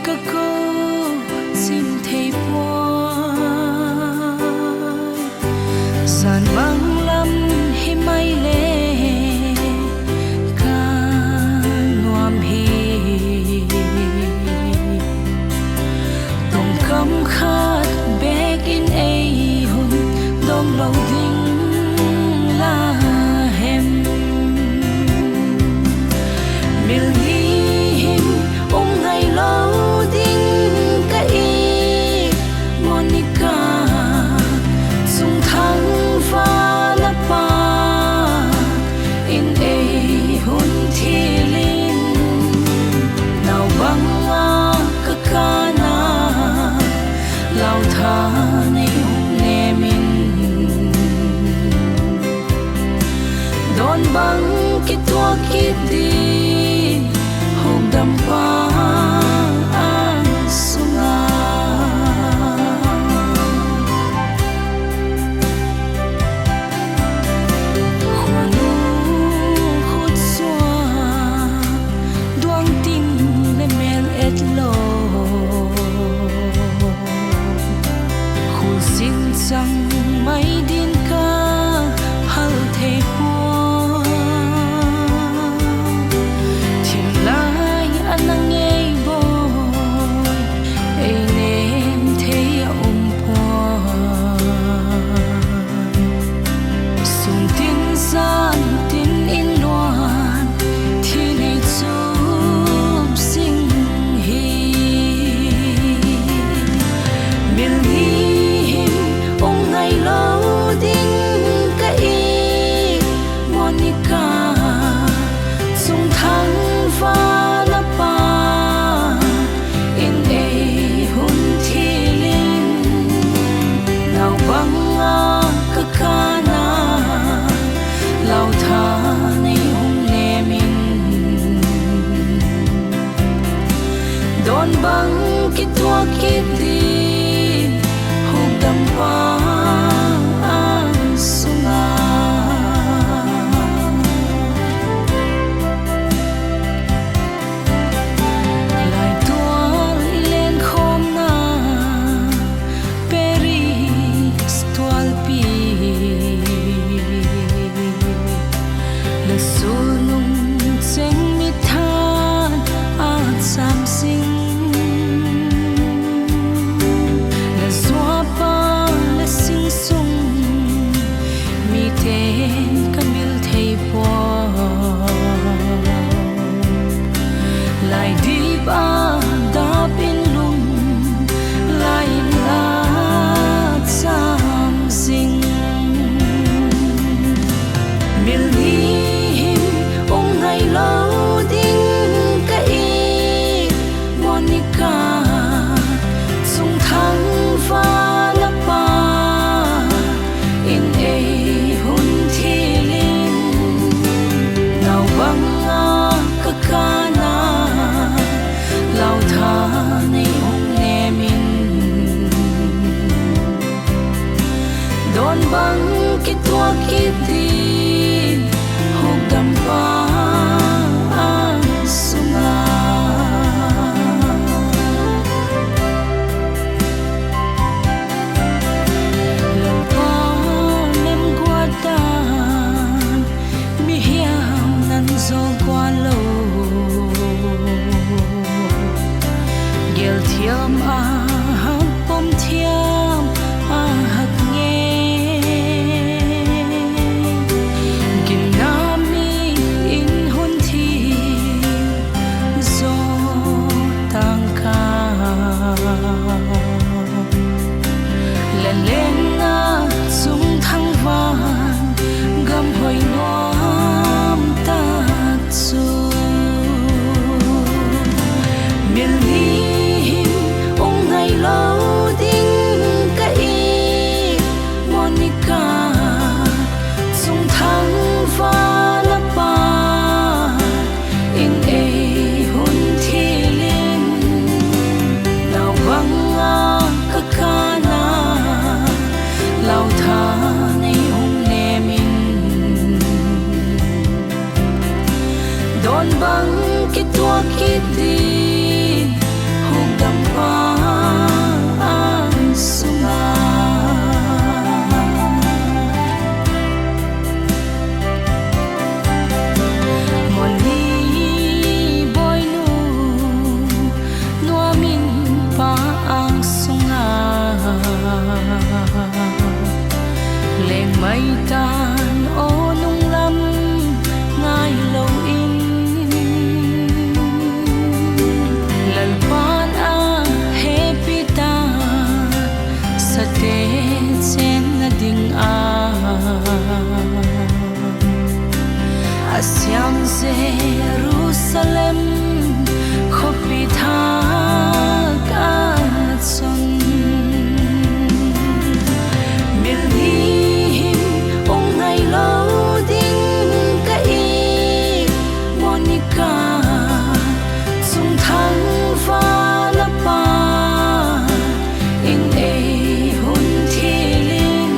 cơ cô xin thầy boy giàn băng lâm hi mai lệ ca noam hi tông cắm khát bek in ai hun dom lâu ding la hem mil him ngày lâu ding ka i Monica sung thang pha la pa in a hun thi lin nào băng a ka kana lao tha nei hung ne min don băng ki tua ki di hong dam pa rằng mấy điên ca hal thề hoa thì lại anh nghe bồi ai nên thấy hoa sung tin gian tin in loan thì này giúp sinh hi miền ngày lâu ding ka i Monica sung thang pha la pa in a hun thi lin nào băng a ka kana lao tha nei hung ne min don băng ki tua ki di hong dam pa lại đi ba đáp in lung lại là sam sinh miền him ngày lâu ding ka i Monica sung thang pha la pa in a hun thi lin nào băng a ka kana lao tha nei hung ne min don băng ki tua ki di hong dam pa sunga lo pa nem guatan mi hiao nan zo qua lo gel thiam a hak pom thiam a hak nghe gin na mi in hun thi zo tang ka len len na sung thang van gam hoi noam ta su miền ngày ngày tàn ô nung lâm ngai lâu in lần quan a happy ta sa te chen na ding a asyam Jerusalem khopi tha ka chun mil hi him ong ngai lo ding ka i Monica chung thang fa la pa in e hun thi lin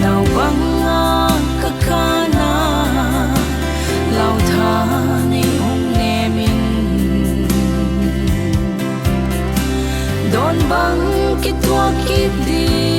nào băng a ka kana lao tha nei hong ne min don bang ki tua ki di